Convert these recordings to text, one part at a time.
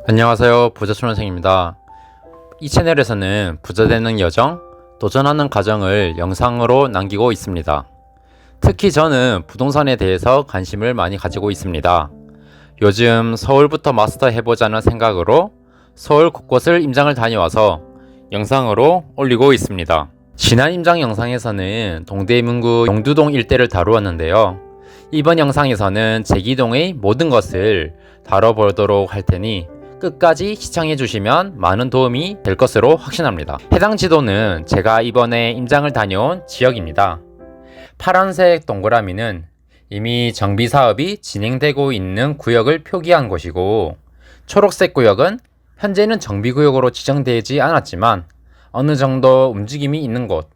안녕하세요. 부자촌원생입니다. 이 채널에서는 부자되는 여정, 도전하는 과정을 영상으로 남기고 있습니다. 특히 저는 부동산에 대해서 관심을 많이 가지고 있습니다. 요즘 서울부터 마스터 해보자는 생각으로 서울 곳곳을 임장을 다녀와서 영상으로 올리고 있습니다. 지난 임장 영상에서는 동대문구 용두동 일대를 다루었는데요. 이번 영상에서는 제기동의 모든 것을 다뤄보도록 할 테니 끝까지 시청해 주시면 많은 도움이 될 것으로 확신합니다. 해당 지도는 제가 이번에 임장을 다녀온 지역입니다. 파란색 동그라미는 이미 정비 사업이 진행되고 있는 구역을 표기한 곳이고, 초록색 구역은 현재는 정비 구역으로 지정되지 않았지만 어느 정도 움직임이 있는 곳,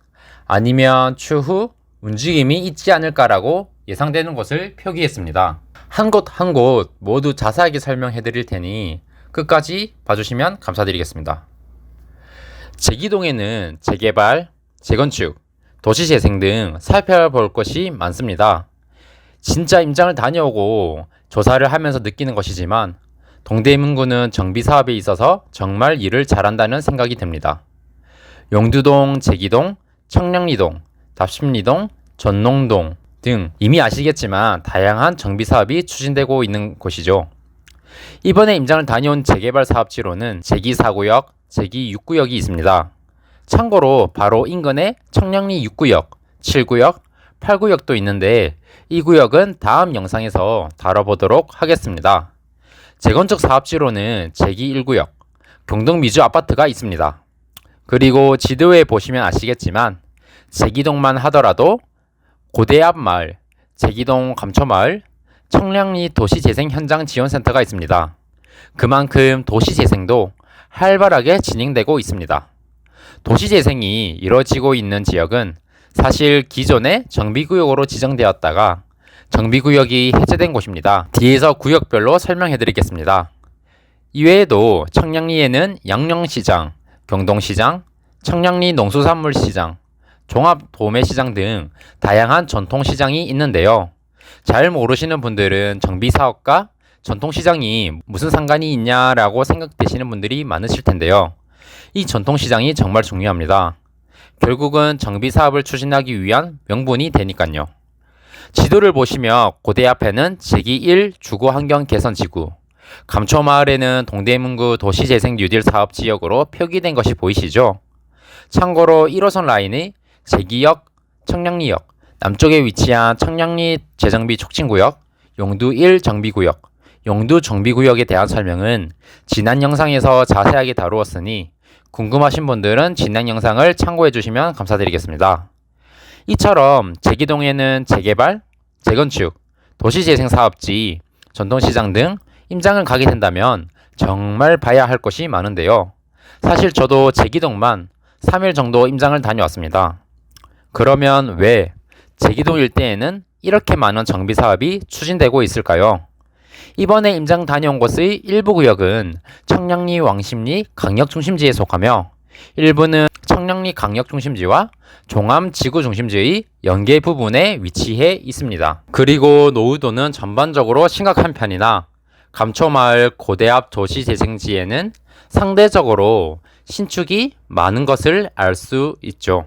아니면 추후 움직임이 있지 않을까라고 예상되는 곳을 표기했습니다. 한 곳 한 곳 모두 자세하게 설명해 드릴 테니 끝까지 봐주시면 감사드리겠습니다. 제기동에는 재개발, 재건축, 도시재생 등 살펴볼 것이 많습니다. 진짜 임장을 다녀오고 조사를 하면서 느끼는 것이지만 동대문구는 정비사업에 있어서 정말 일을 잘한다는 생각이 듭니다. 용두동, 제기동, 청량리동, 답심리동, 전농동 등 이미 아시겠지만 다양한 정비사업이 추진되고 있는 곳이죠. 이번에 임장을 다녀온 재개발 사업지로는 제기 4구역, 제기 6구역이 있습니다. 참고로 바로 인근에 청량리 6구역, 7구역, 8구역도 있는데 이 구역은 다음 영상에서 다뤄보도록 하겠습니다. 재건축 사업지로는 제기 1구역, 경동미주 아파트가 있습니다. 그리고 지도에 보시면 아시겠지만 제기동만 하더라도 고대앞 마을, 제기동 감초마을, 청량리 도시재생 현장 지원센터가 있습니다. 그만큼 도시재생도 활발하게 진행되고 있습니다. 도시재생이 이루어지고 있는 지역은 사실 기존에 정비구역으로 지정되었다가 정비구역이 해제된 곳입니다. 뒤에서 구역별로 설명해 드리겠습니다. 이외에도 청량리에는 양령시장, 경동시장, 청량리 농수산물시장, 종합도매시장 등 다양한 전통시장이 있는데요. 잘 모르시는 분들은 정비사업과 전통시장이 무슨 상관이 있냐라고 생각되시는 분들이 많으실 텐데요. 이 전통시장이 정말 중요합니다. 결국은 정비사업을 추진하기 위한 명분이 되니까요. 지도를 보시면 고대 앞에는 제기1 주거환경개선지구, 감초마을에는 동대문구 도시재생 뉴딜 사업지역으로 표기된 것이 보이시죠? 참고로 1호선 라인이 제기역, 청량리역, 남쪽에 위치한 청량리 재정비 촉진구역, 용두 1 정비구역, 용두 정비구역에 대한 설명은 지난 영상에서 자세하게 다루었으니 궁금하신 분들은 지난 영상을 참고해 주시면 감사드리겠습니다. 이처럼 제기동에는 재개발, 재건축, 도시재생 사업지, 전통시장 등 임장을 가게 된다면 정말 봐야 할 것이 많은데요. 사실 저도 제기동만 3일 정도 임장을 다녀왔습니다. 그러면 왜 제기동 일대에는 이렇게 많은 정비사업이 추진되고 있을까요? 이번에 임장 다녀온 곳의 일부 구역은 청량리 왕십리 강력중심지에 속하며 일부는 청량리 강력중심지와 종암지구중심지의 연계 부분에 위치해 있습니다. 그리고 노후도는 전반적으로 심각한 편이나 감초마을 고대앞 도시재생지에는 상대적으로 신축이 많은 것을 알 수 있죠.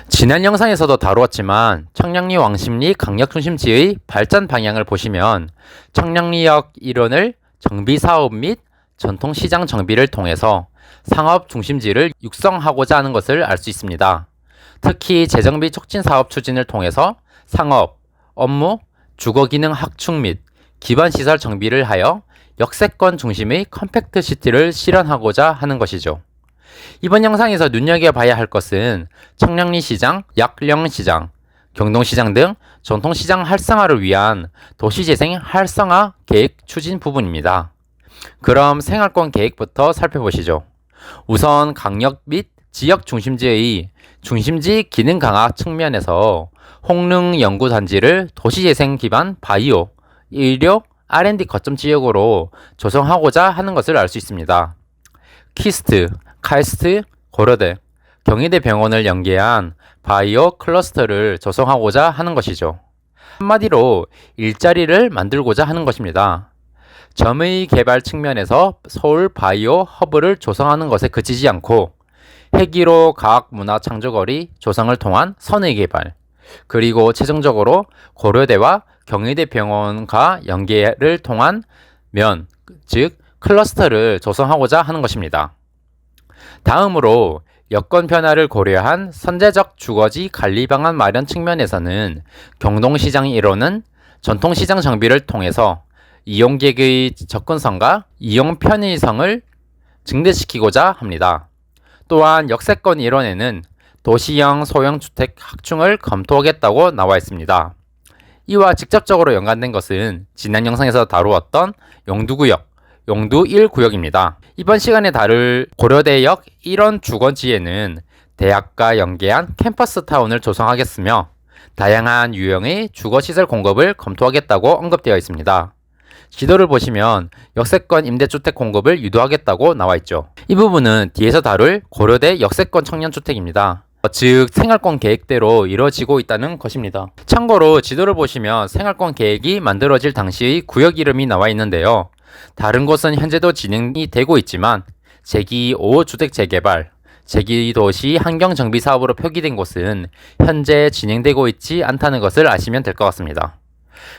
지난 영상에서도 다루었지만 청량리 왕십리 강력중심지의 발전 방향을 보시면 청량리역 일원을 정비사업 및 전통시장 정비를 통해서 상업중심지를 육성하고자 하는 것을 알 수 있습니다. 특히 재정비 촉진사업 추진을 통해서 상업, 업무, 주거기능 확충 및 기반시설 정비를 하여 역세권 중심의 컴팩트시티를 실현하고자 하는 것이죠. 이번 영상에서 눈여겨봐야 할 것은 청량리 시장, 약령시장, 경동시장 등 전통시장 활성화를 위한 도시재생 활성화 계획 추진 부분입니다. 그럼 생활권 계획부터 살펴보시죠. 우선 강역 및 지역 중심지의 중심지 기능 강화 측면에서 홍릉연구단지를 도시재생 기반 바이오, 의료, R&D 거점 지역으로 조성하고자 하는 것을 알 수 있습니다. 키스트, 카이스트, 고려대, 경희대 병원을 연계한 바이오 클러스터를 조성하고자 하는 것이죠. 한마디로 일자리를 만들고자 하는 것입니다. 점의 개발 측면에서 서울 바이오 허브를 조성하는 것에 그치지 않고 해기로 과학문화창조거리 조성을 통한 선의 개발, 그리고 최종적으로 고려대와 경희대 병원과 연계를 통한 즉 클러스터를 조성하고자 하는 것입니다. 다음으로 여건 변화를 고려한 선제적 주거지 관리 방안 마련 측면에서는 경동시장이 이루는 전통시장 정비를 통해서 이용객의 접근성과 이용 편의성을 증대시키고자 합니다. 또한 역세권 일원에는 도시형 소형 주택 확충을 검토하겠다고 나와 있습니다. 이와 직접적으로 연관된 것은 지난 영상에서 다루었던 용두구역, 용두 1구역입니다. 이번 시간에 다룰 고려대역 1원 주거지에는 대학과 연계한 캠퍼스 타운을 조성하겠으며 다양한 유형의 주거시설 공급을 검토하겠다고 언급되어 있습니다. 지도를 보시면 역세권 임대주택 공급을 유도하겠다고 나와 있죠. 이 부분은 뒤에서 다룰 고려대 역세권 청년주택입니다. 즉 생활권 계획대로 이루어지고 있다는 것입니다. 참고로 지도를 보시면 생활권 계획이 만들어질 당시의 구역 이름이 나와 있는데요. 다른 곳은 현재도 진행이 되고 있지만 제2 5주택 재개발, 제2도시 환경정비 사업으로 표기된 곳은 현재 진행되고 있지 않다는 것을 아시면 될 것 같습니다.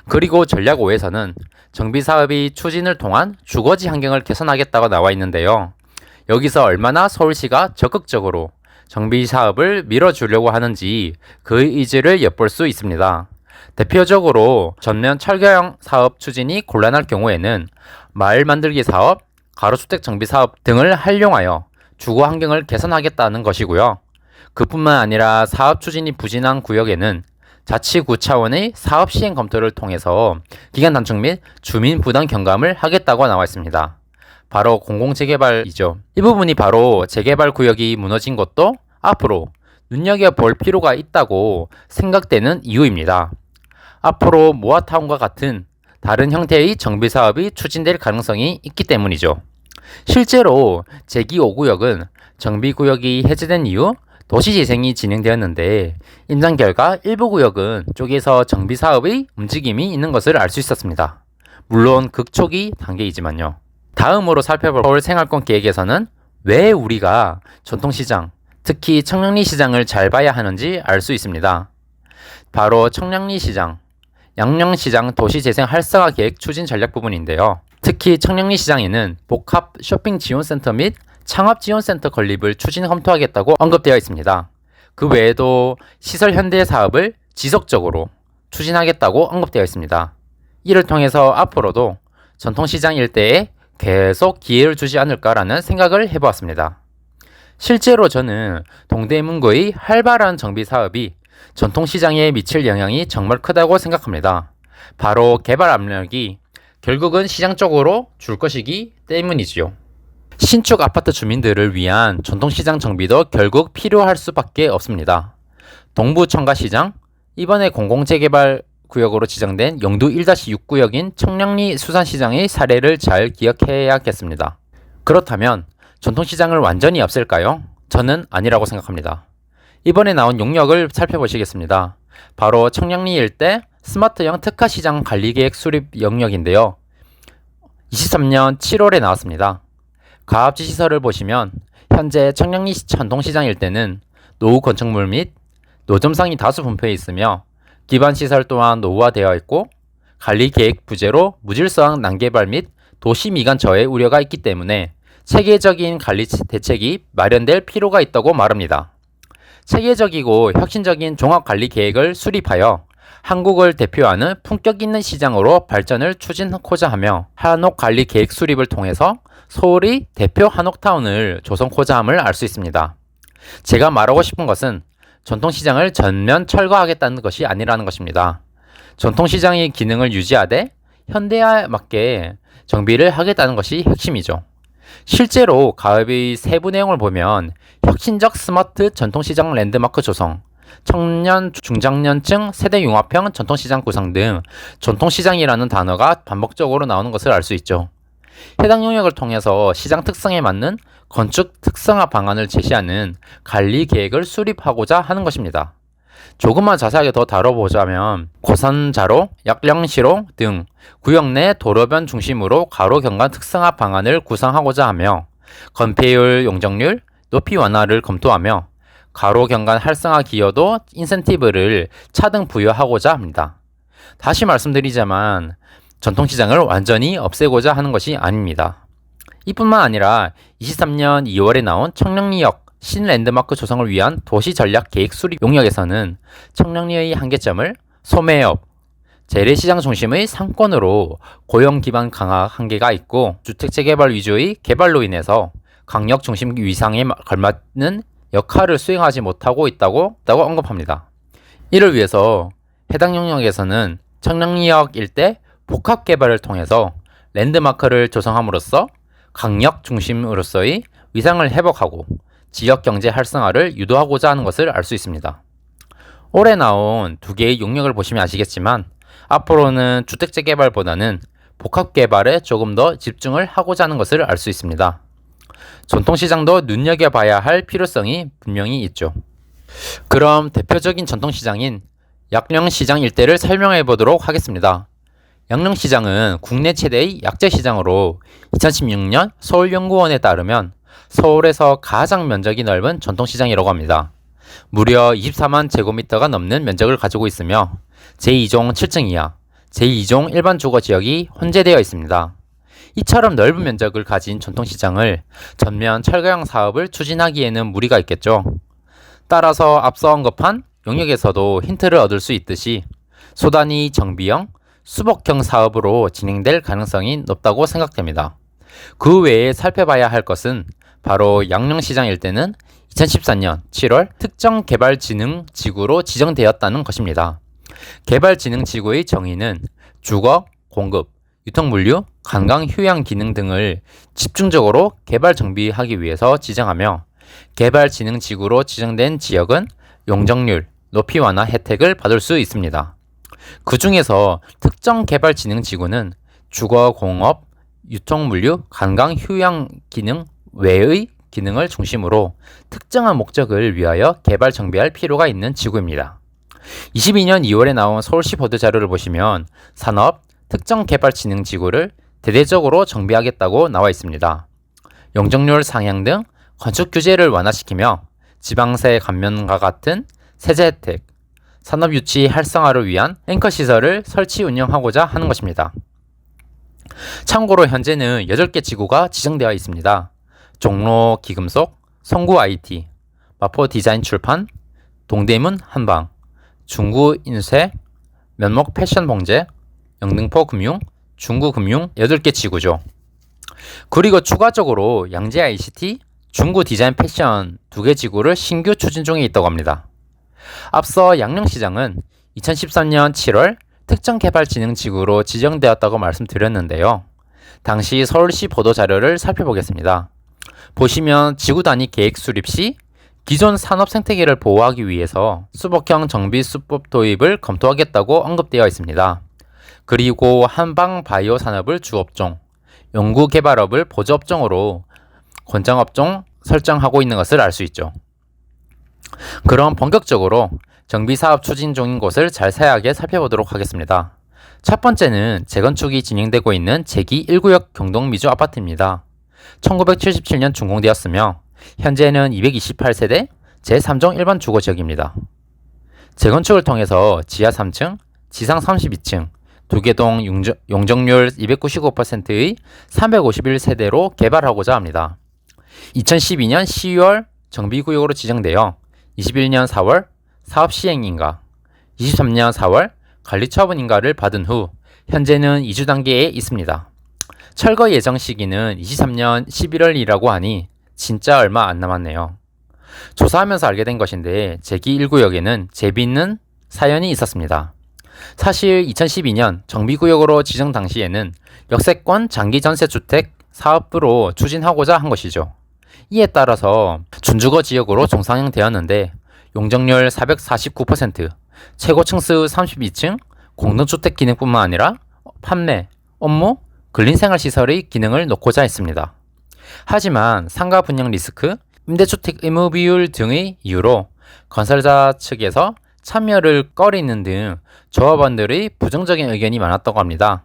그리고 전략 5에서는 정비사업이 추진을 통한 주거지 환경을 개선하겠다고 나와 있는데요. 여기서 얼마나 서울시가 적극적으로 정비사업을 밀어주려고 하는지 그의 의지를 엿볼 수 있습니다. 대표적으로 전면 철거형 사업 추진이 곤란할 경우에는 마을 만들기 사업, 가로주택 정비 사업 등을 활용하여 주거 환경을 개선하겠다는 것이고요. 그뿐만 아니라 사업 추진이 부진한 구역에는 자치구 차원의 사업 시행 검토를 통해서 기간 단축 및 주민 부담 경감을 하겠다고 나와 있습니다. 바로 공공재개발이죠. 이 부분이 바로 재개발 구역이 무너진 것도 앞으로 눈여겨볼 필요가 있다고 생각되는 이유입니다. 앞으로 모아타운과 같은 다른 형태의 정비사업이 추진될 가능성이 있기 때문이죠. 실제로 제2 5구역은 정비구역이 해제된 이후 도시재생이 진행되었는데 임장 결과 일부 구역은 쪽에서 정비사업의 움직임이 있는 것을 알 수 있었습니다. 물론 극초기 단계이지만요. 다음으로 살펴볼 서울 생활권 계획에서는 왜 우리가 전통시장, 특히 청량리시장을 잘 봐야 하는지 알 수 있습니다. 바로 청량리시장, 양령시장 도시재생 활성화 계획 추진 전략 부분인데요. 특히 청량리시장에는 복합 쇼핑 지원센터 및 창업지원센터 건립을 추진 검토하겠다고 언급되어 있습니다. 그 외에도 시설 현대 사업을 지속적으로 추진하겠다고 언급되어 있습니다. 이를 통해서 앞으로도 전통시장 일대에 계속 기회를 주지 않을까라는 생각을 해보았습니다. 실제로 저는 동대문구의 활발한 정비 사업이 전통시장에 미칠 영향이 정말 크다고 생각합니다. 바로 개발 압력이 결국은 시장 쪽으로 줄 것이기 때문이지요. 신축 아파트 주민들을 위한 전통시장 정비도 결국 필요할 수밖에 없습니다. 동부 청가시장, 이번에 공공재개발 구역으로 지정된 용두 1-6구역인 청량리 수산시장의 사례를 잘 기억해야겠습니다. 그렇다면 전통시장을 완전히 없앨까요? 저는 아니라고 생각합니다. 이번에 나온 용역을 살펴보시겠습니다. 바로 청량리 일대 스마트형 특화시장 관리계획 수립 영역인데요. 23년 7월에 나왔습니다. 가압지 시설을 보시면 현재 청량리 전통시장 일대는 노후 건축물 및 노점상이 다수 분포해 있으며 기반 시설 또한 노후화되어 있고 관리계획 부재로 무질서한 난개발 및 도시 미관 저해 우려가 있기 때문에 체계적인 관리 대책이 마련될 필요가 있다고 말합니다. 체계적이고 혁신적인 종합관리 계획을 수립하여 한국을 대표하는 품격 있는 시장으로 발전을 추진하고자 하며 한옥관리 계획 수립을 통해서 서울의 대표 한옥타운을 조성하고자 함을 알 수 있습니다. 제가 말하고 싶은 것은 전통시장을 전면 철거하겠다는 것이 아니라는 것입니다. 전통시장의 기능을 유지하되 현대화에 맞게 정비를 하겠다는 것이 핵심이죠. 실제로 가업의 세부 내용을 보면 혁신적 스마트 전통시장 랜드마크 조성, 청년 중장년층 세대 융합형 전통시장 구성 등 전통시장이라는 단어가 반복적으로 나오는 것을 알 수 있죠. 해당 영역을 통해서 시장 특성에 맞는 건축 특성화 방안을 제시하는 관리 계획을 수립하고자 하는 것입니다. 조금만 자세하게 더 다뤄보자면 고선자로, 약령시로 등 구역 내 도로변 중심으로 가로 경관 특성화 방안을 구상하고자 하며 건폐율, 용적률, 높이 완화를 검토하며 가로 경관 활성화 기여도 인센티브를 차등 부여하고자 합니다. 다시 말씀드리자만 전통시장을 완전히 없애고자 하는 것이 아닙니다. 이뿐만 아니라 23년 2월에 나온 청량리역 신랜드마크 조성을 위한 도시전략계획 수립 용역에서는 청량리의 한계점을 소매업, 재래시장 중심의 상권으로 고용 기반 강화 한계가 있고 주택 재개발 위주의 개발로 인해서 강력 중심 위상에 걸맞는 역할을 수행하지 못하고 있다고 언급합니다. 이를 위해서 해당 영역에서는 청량리역 일대 복합 개발을 통해서 랜드마크를 조성함으로써 강력 중심으로서의 위상을 회복하고 지역 경제 활성화를 유도하고자 하는 것을 알 수 있습니다. 올해 나온 두 개의 용역을 보시면 아시겠지만 앞으로는 주택 재개발보다는 복합 개발에 조금 더 집중을 하고자 하는 것을 알 수 있습니다. 전통시장도 눈여겨봐야 할 필요성이 분명히 있죠. 그럼 대표적인 전통시장인 양령시장 일대를 설명해 보도록 하겠습니다. 양령시장은 국내 최대의 약재시장으로 2016년 서울연구원에 따르면 서울에서 가장 면적이 넓은 전통시장이라고 합니다. 무려 24만 제곱미터가 넘는 면적을 가지고 있으며 제2종 7층 이하, 제2종 일반 주거 지역이 혼재되어 있습니다. 이처럼 넓은 면적을 가진 전통시장을 전면 철거형 사업을 추진하기에는 무리가 있겠죠. 따라서 앞서 언급한 용역에서도 힌트를 얻을 수 있듯이 소단위 정비형, 수복형 사업으로 진행될 가능성이 높다고 생각됩니다. 그 외에 살펴봐야 할 것은 바로 양령시장 일대는 2014년 7월 특정개발진흥지구로 지정되었다는 것입니다. 개발진흥지구의 정의는 주거, 공급, 유통물류, 관광, 휴양 기능 등을 집중적으로 개발 정비하기 위해서 지정하며 개발진흥지구로 지정된 지역은 용적률, 높이 완화 혜택을 받을 수 있습니다. 그 중에서 특정개발진흥지구는 주거, 공업, 유통물류, 관광, 휴양 기능 외의 기능을 중심으로 특정한 목적을 위하여 개발 정비할 필요가 있는 지구입니다. 22년 2월에 나온 서울시 보도 자료를 보시면 산업, 특정개발진흥지구를 대대적으로 정비하겠다고 나와 있습니다. 용적률 상향 등 건축 규제를 완화시키며 지방세 감면과 같은 세제 혜택, 산업 유치 활성화를 위한 앵커 시설을 설치 운영하고자 하는 것입니다. 참고로 현재는 8개 지구가 지정되어 있습니다. 종로 기금속, 송구 IT, 마포 디자인 출판, 동대문 한방, 중구 인쇄, 면목 패션 봉제, 영등포 금융, 중구 금융 8개 지구죠. 그리고 추가적으로 양재 ICT, 중구 디자인 패션 2개 지구를 신규 추진 중에 있다고 합니다. 앞서 양령시장은 2013년 7월 특정개발진흥지구로 지정되었다고 말씀드렸는데요. 당시 서울시 보도자료를 살펴보겠습니다. 보시면 지구 단위 계획 수립 시 기존 산업 생태계를 보호하기 위해서 수복형 정비 수법 도입을 검토하겠다고 언급되어 있습니다. 그리고 한방 바이오 산업을 주업종, 연구개발업을 보조업종으로 권장업종 설정하고 있는 것을 알 수 있죠. 그럼 본격적으로 정비사업 추진 중인 곳을 잘 자세하게 살펴보도록 하겠습니다. 첫 번째는 재건축이 진행되고 있는 제2 1구역 경동미주 아파트입니다. 1977년 준공되었으며 현재는 228세대 제3종 일반 주거지역입니다. 재건축을 통해서 지하 3층, 지상 32층, 2개 동 용적률 295%의 351세대로 개발하고자 합니다. 2012년 12월 정비구역으로 지정되어 21년 4월 사업 시행인가, 23년 4월 관리처분인가를 받은 후 현재는 이주 단계에 있습니다. 철거 예정 시기는 23년 11월이라고 하니 진짜 얼마 안 남았네요. 조사하면서 알게 된 것인데 제2 1구역에는 재비있는 사연이 있었습니다. 사실 2012년 정비구역으로 지정 당시에는 역세권 장기전세주택 사업부로 추진하고자 한 것이죠. 이에 따라서 준주거 지역으로 종상형되었는데 용적률 449%, 최고 층수 32층, 공동주택 기능뿐만 아니라 판매, 업무, 근린생활시설의 기능을 놓고자 했습니다. 하지만 상가 분양 리스크, 임대주택 의무 비율 등의 이유로 건설자 측에서 참여를 꺼리는 등 조합원들의 부정적인 의견이 많았다고 합니다.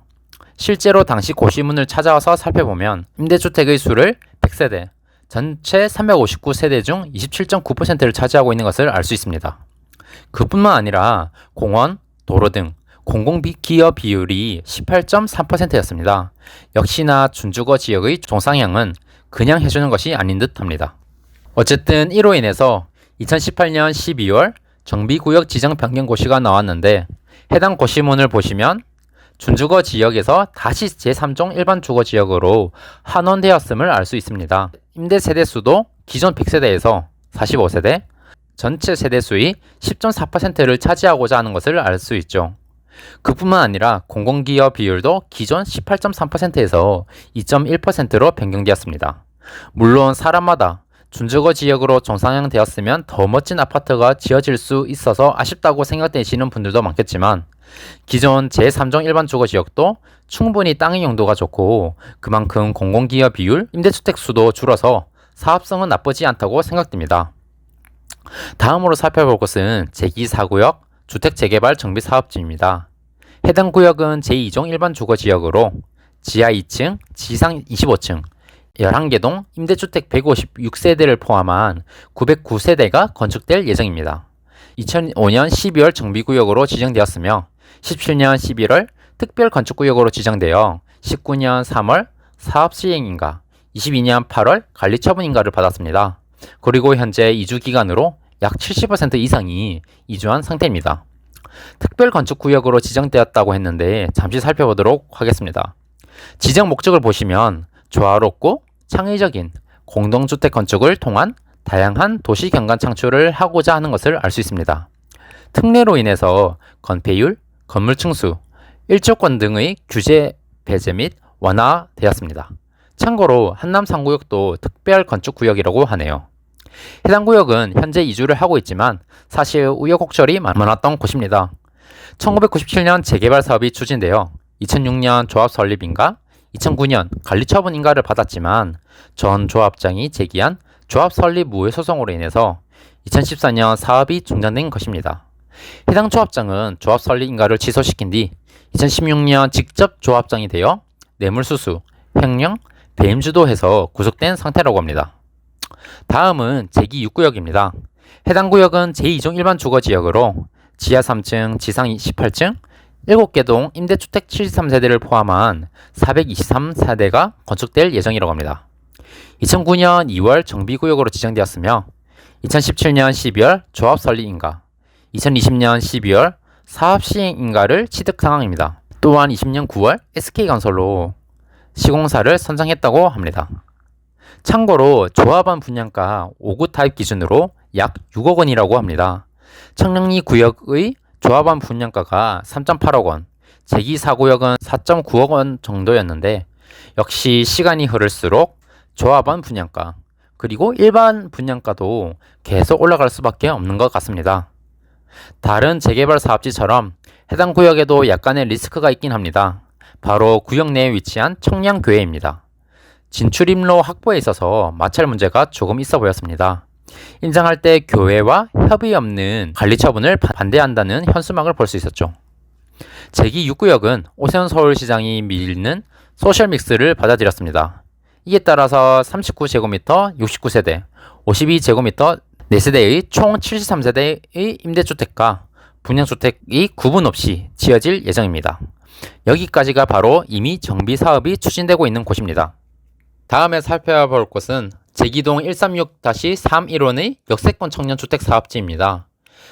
실제로 당시 고시문을 찾아와서 살펴보면 임대주택의 수를 100세대, 전체 359세대 중 27.9%를 차지하고 있는 것을 알 수 있습니다. 그뿐만 아니라 공원, 도로 등 공공기여 비율이 18.3%였습니다. 역시나 준주거 지역의 종상향은 그냥 해주는 것이 아닌 듯 합니다. 어쨌든 이로 인해서 2018년 12월 정비구역 지정 변경 고시가 나왔는데 해당 고시문을 보시면 준주거 지역에서 다시 제3종 일반 주거 지역으로 환원되었음을 알 수 있습니다. 임대 세대수도 기존 100세대에서 45세대, 전체 세대수의 10.4%를 차지하고자 하는 것을 알 수 있죠. 그뿐만 아니라 공공기여 비율도 기존 18.3%에서 2.1%로 변경되었습니다. 물론 사람마다 준주거 지역으로 정상향되었으면 더 멋진 아파트가 지어질 수 있어서 아쉽다고 생각되시는 분들도 많겠지만 기존 제3종 일반 주거 지역도 충분히 땅의 용도가 좋고 그만큼 공공기여 비율, 임대주택 수도 줄어서 사업성은 나쁘지 않다고 생각됩니다. 다음으로 살펴볼 곳은 제2사구역 주택재개발 정비사업지입니다. 해당 구역은 제2종 일반 주거 지역으로 지하 2층, 지상 25층, 11개 동 임대주택 156세대를 포함한 909세대가 건축될 예정입니다. 2005년 12월 정비구역으로 지정되었으며 17년 11월 특별건축구역으로 지정되어 19년 3월 사업시행인가, 22년 8월 관리처분인가를 받았습니다. 그리고 현재 이주기간으로 약 70% 이상이 이주한 상태입니다. 특별건축구역으로 지정되었다고 했는데 잠시 살펴보도록 하겠습니다. 지정 목적을 보시면 조화롭고 창의적인 공동주택 건축을 통한 다양한 도시 경관 창출을 하고자 하는 것을 알 수 있습니다. 특례로 인해서 건폐율, 건물 층수, 일조권 등의 규제 배제 및 완화되었습니다. 참고로 한남 3구역도 특별건축구역이라고 하네요. 해당 구역은 현재 이주를 하고 있지만 사실 우여곡절이 많았던 곳입니다. 1997년 재개발 사업이 추진되어 2006년 조합 설립인가, 2009년 관리처분인가를 받았지만 전 조합장이 제기한 조합 설립 무효 소송으로 인해서 2014년 사업이 중단된 것입니다. 해당 조합장은 조합 설립 인가를 취소시킨 뒤 2016년 직접 조합장이 되어 뇌물수수, 횡령, 배임 주도해서 구속된 상태라고 합니다. 다음은 제2 6구역입니다. 해당 구역은 제2종 일반 주거지역으로 지하 3층, 지상 18층, 7개 동 임대주택 73세대를 포함한 423세대가 건축될 예정이라고 합니다. 2009년 2월 정비구역으로 지정되었으며 2017년 12월 조합 설립인가, 2020년 12월 사업 시행인가를 취득 상황입니다. 또한 20년 9월 SK건설로 시공사를 선정했다고 합니다. 참고로 조합원 분양가 5구 타입 기준으로 약 6억 원이라고 합니다. 청량리 구역의 조합원 분양가가 3.8억 원, 제2 4구역은 4.9억 원 정도였는데 역시 시간이 흐를수록 조합원 분양가 그리고 일반 분양가도 계속 올라갈 수밖에 없는 것 같습니다. 다른 재개발 사업지처럼 해당 구역에도 약간의 리스크가 있긴 합니다. 바로 구역 내에 위치한 청량교회입니다. 진출입로 확보에 있어서 마찰 문제가 조금 있어 보였습니다. 인장할 때 교회와 협의 없는 관리 처분을 반대한다는 현수막을 볼 수 있었죠. 제2 6구역은 오세훈 서울시장이 밀는 소셜믹스를 받아들였습니다. 이에 따라서 39제곱미터 69세대, 52제곱미터 4세대의 총 73세대의 임대주택과 분양주택이 구분 없이 지어질 예정입니다. 여기까지가 바로 이미 정비사업이 추진되고 있는 곳입니다. 다음에 살펴볼 곳은 제기동 136-315의 역세권 청년주택 사업지입니다.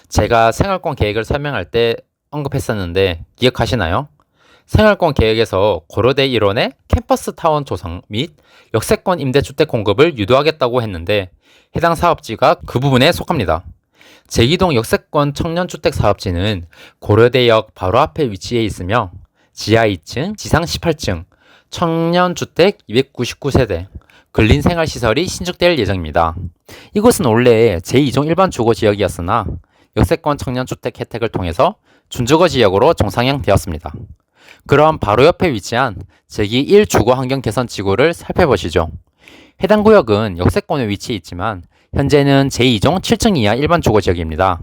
제가 생활권 계획을 설명할 때 언급했었는데 기억하시나요? 생활권 계획에서 고려대 일원의 캠퍼스 타운 조성 및 역세권 임대주택 공급을 유도하겠다고 했는데 해당 사업지가 그 부분에 속합니다. 제기동 역세권 청년주택 사업지는 고려대역 바로 앞에 위치해 있으며 지하 2층, 지상 18층, 청년주택 299세대, 근린생활시설이 신축될 예정입니다. 이곳은 원래 제2종 일반 주거지역이었으나 역세권 청년주택 혜택을 통해서 준주거지역으로 정상향되었습니다. 그럼 바로 옆에 위치한 제2 1주거환경개선지구를 살펴보시죠. 해당 구역은 역세권에 위치해 있지만 현재는 제2종 7층 이하 일반 주거지역입니다.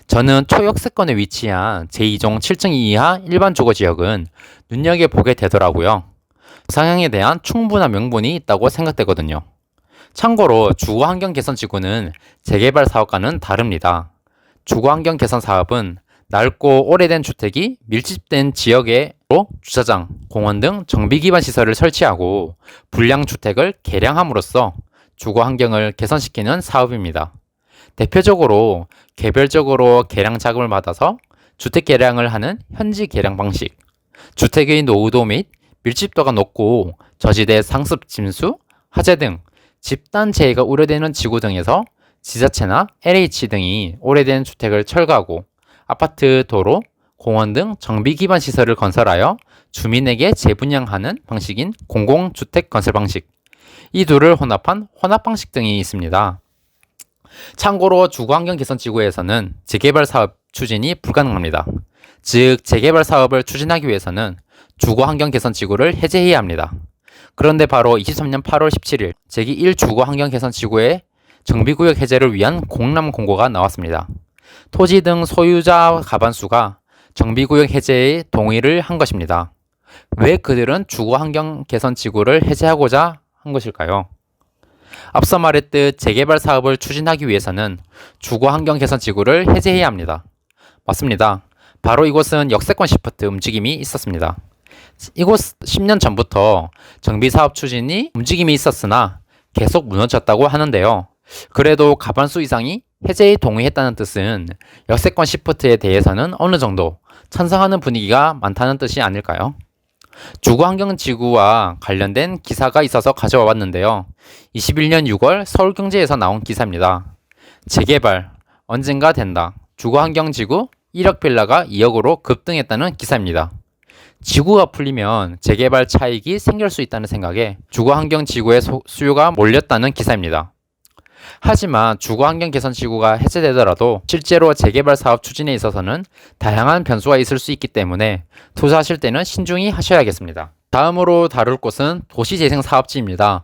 저는 초역세권에 위치한 제2종 7층 이하 일반 주거지역은 눈여겨보게 되더라고요. 상향에 대한 충분한 명분이 있다고 생각되거든요. 참고로 주거환경 개선 지구는 재개발 사업과는 다릅니다. 주거환경 개선 사업은 넓고 오래된 주택이 밀집된 지역에로 주차장, 공원 등 정비 기반 시설을 설치하고 불량 주택을 개량함으로써 주거 환경을 개선시키는 사업입니다. 대표적으로 개별적으로 개량 자금을 받아서 주택 개량을 하는 현지 개량 방식, 주택의 노후도 및 밀집도가 높고 저지대 상습 침수, 화재 등 집단 재해가 우려되는 지구 등에서 지자체나 LH 등이 오래된 주택을 철거하고 아파트, 도로, 공원 등 정비 기반 시설을 건설하여 주민에게 재분양하는 방식인 공공주택 건설 방식. 이 둘을 혼합한 혼합 방식 등이 있습니다. 참고로 주거환경 개선 지구에서는 재개발 사업 추진이 불가능합니다. 즉, 재개발 사업을 추진하기 위해서는 주거환경 개선 지구를 해제해야 합니다. 그런데 바로 23년 8월 17일 제1 주거환경 개선 지구의 정비구역 해제를 위한 공람 공고가 나왔습니다. 토지 등 소유자 가반수가 정비구역 해제에 동의를 한 것입니다. 왜 그들은 주거환경 개선 지구를 해제하고자 한 것일까요? 앞서 말했듯 재개발 사업을 추진하기 위해서는 주거환경 개선 지구를 해제해야 합니다. 맞습니다. 바로 이곳은 역세권 시프트 움직임이 있었습니다. 이곳 10년 전부터 정비사업 추진이 움직임이 있었으나 계속 무너졌다고 하는데요. 그래도 가반수 이상이 해제에 동의했다는 뜻은 역세권 시프트에 대해서는 어느 정도 찬성하는 분위기가 많다는 뜻이 아닐까요? 주거환경지구와 관련된 기사가 있어서 가져와 봤는데요. 21년 6월 서울경제에서 나온 기사입니다. 재개발, 언젠가 된다. 주거환경지구 1억 빌라가 2억으로 급등했다는 기사입니다. 지구가 풀리면 재개발 차익이 생길 수 있다는 생각에 주거환경지구의 수요가 몰렸다는 기사입니다. 하지만 주거환경 개선 지구가 해제되더라도 실제로 재개발 사업 추진에 있어서는 다양한 변수가 있을 수 있기 때문에 투자하실 때는 신중히 하셔야겠습니다. 다음으로 다룰 곳은 도시재생사업지입니다.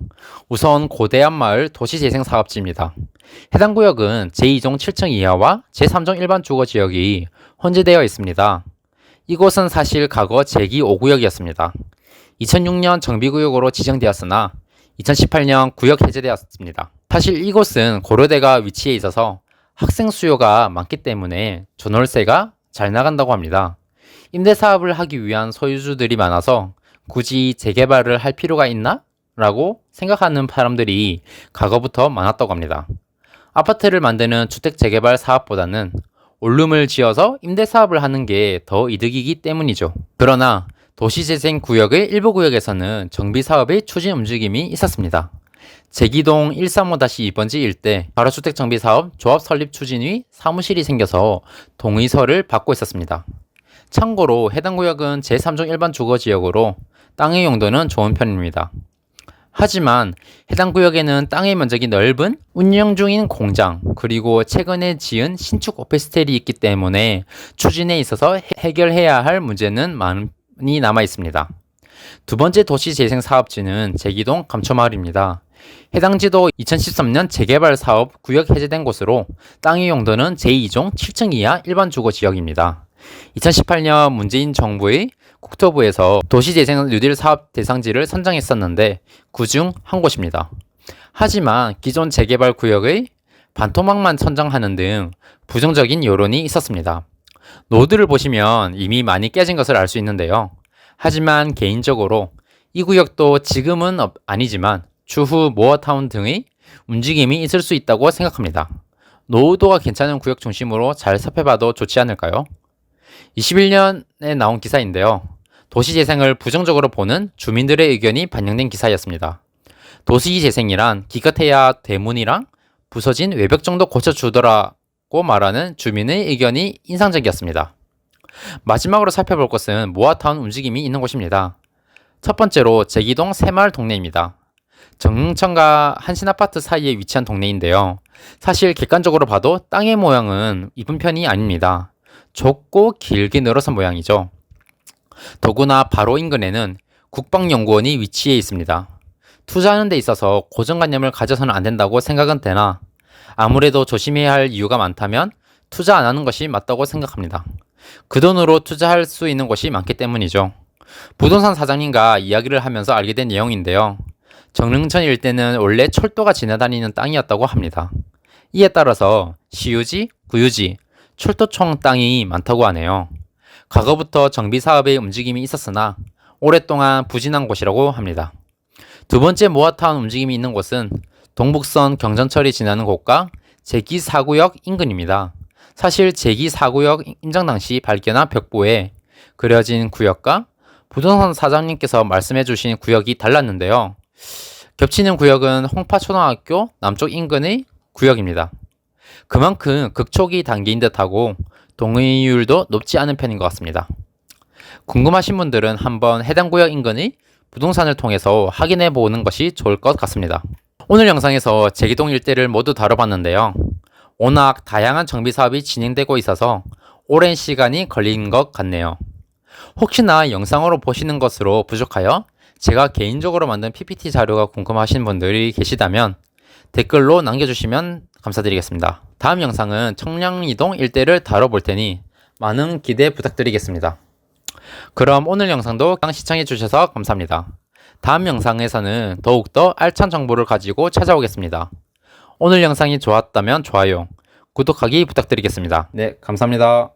우선 고대암 마을 도시재생사업지입니다. 해당 구역은 제2종 7층 이하와 제3종 일반 주거지역이 혼재되어 있습니다. 이곳은 사실 과거 제2 5구역이었습니다. 2006년 정비구역으로 지정되었으나 2018년 구역 해제되었습니다. 사실 이곳은 고려대가 위치해 있어서 학생 수요가 많기 때문에 전월세가 잘 나간다고 합니다. 임대사업을 하기 위한 소유주들이 많아서 굳이 재개발을 할 필요가 있나? 라고 생각하는 사람들이 과거부터 많았다고 합니다. 아파트를 만드는 주택 재개발 사업보다는 원룸을 지어서 임대사업을 하는 게 더 이득이기 때문이죠. 그러나 도시재생구역의 일부 구역에서는 정비사업의 추진 움직임이 있었습니다. 제기동 135-2번지 일대 가로주택 정비사업 조합 설립 추진위 사무실이 생겨서 동의서를 받고 있었습니다. 참고로 해당 구역은 제3종 일반 주거지역으로 땅의 용도는 좋은 편입니다. 하지만 해당 구역에는 땅의 면적이 넓은 운영 중인 공장 그리고 최근에 지은 신축 오피스텔이 있기 때문에 추진에 있어서 해결해야 할 문제는 많이 남아 있습니다. 두 번째 도시재생사업지는 제기동 감초마을입니다. 해당 지도 2013년 재개발 사업 구역 해제된 곳으로 땅의 용도는 제2종 7층 이하 일반 주거 지역입니다. 2018년 문재인 정부의 국토부에서 도시재생 뉴딜 사업 대상지를 선정했었는데 그중 한 곳입니다. 하지만 기존 재개발 구역의 반토막만 선정하는 등 부정적인 여론이 있었습니다. 노드를 보시면 이미 많이 깨진 것을 알 수 있는데요. 하지만 개인적으로 이 구역도 지금은 아니지만 추후 모어타운 등의 움직임이 있을 수 있다고 생각합니다. 노후도가 괜찮은 구역 중심으로 잘 살펴봐도 좋지 않을까요? 21년에 나온 기사인데요. 도시재생을 부정적으로 보는 주민들의 의견이 반영된 기사였습니다. 도시재생이란 기껏해야 대문이랑 부서진 외벽 정도 고쳐주더라고 말하는 주민의 의견이 인상적이었습니다. 마지막으로 살펴볼 것은 모아타운 움직임이 있는 곳입니다. 첫 번째로 제기동 새마을 동네입니다. 정릉천과 한신아파트 사이에 위치한 동네인데요. 사실 객관적으로 봐도 땅의 모양은 이쁜 편이 아닙니다. 좁고 길게 늘어선 모양이죠. 더구나 바로 인근에는 국방연구원이 위치해 있습니다. 투자하는 데 있어서 고정관념을 가져서는 안 된다고 생각은 되나 아무래도 조심해야 할 이유가 많다면 투자 안 하는 것이 맞다고 생각합니다. 그 돈으로 투자할 수 있는 곳이 많기 때문이죠. 부동산 사장님과 이야기를 하면서 알게 된 내용인데요. 정릉천 일대는 원래 철도가 지나다니는 땅이었다고 합니다. 이에 따라서 시유지, 구유지, 철도청 땅이 많다고 하네요. 과거부터 정비 사업의 움직임이 있었으나 오랫동안 부진한 곳이라고 합니다. 두 번째 모아타운 움직임이 있는 곳은 동북선 경전철이 지나는 곳과 제기 4구역 인근입니다. 사실 제기 4구역 인정 당시 발견한 벽보에 그려진 구역과 부동산 사장님께서 말씀해 주신 구역이 달랐는데요. 겹치는 구역은 홍파초등학교 남쪽 인근의 구역입니다. 그만큼 극초기 단계인 듯하고 동의율도 높지 않은 편인 것 같습니다. 궁금하신 분들은 한번 해당 구역 인근의 부동산을 통해서 확인해 보는 것이 좋을 것 같습니다. 오늘 영상에서 제기동 일대를 모두 다뤄봤는데요. 워낙 다양한 정비 사업이 진행되고 있어서 오랜 시간이 걸린 것 같네요. 혹시나 영상으로 보시는 것으로 부족하여 제가 개인적으로 만든 PPT 자료가 궁금하신 분들이 계시다면 댓글로 남겨주시면 감사드리겠습니다. 다음 영상은 청량리동 일대를 다뤄볼 테니 많은 기대 부탁드리겠습니다. 그럼 오늘 영상도 시청해주셔서 감사합니다. 다음 영상에서는 더욱더 알찬 정보를 가지고 찾아오겠습니다. 오늘 영상이 좋았다면 좋아요, 구독하기 부탁드리겠습니다. 네, 감사합니다.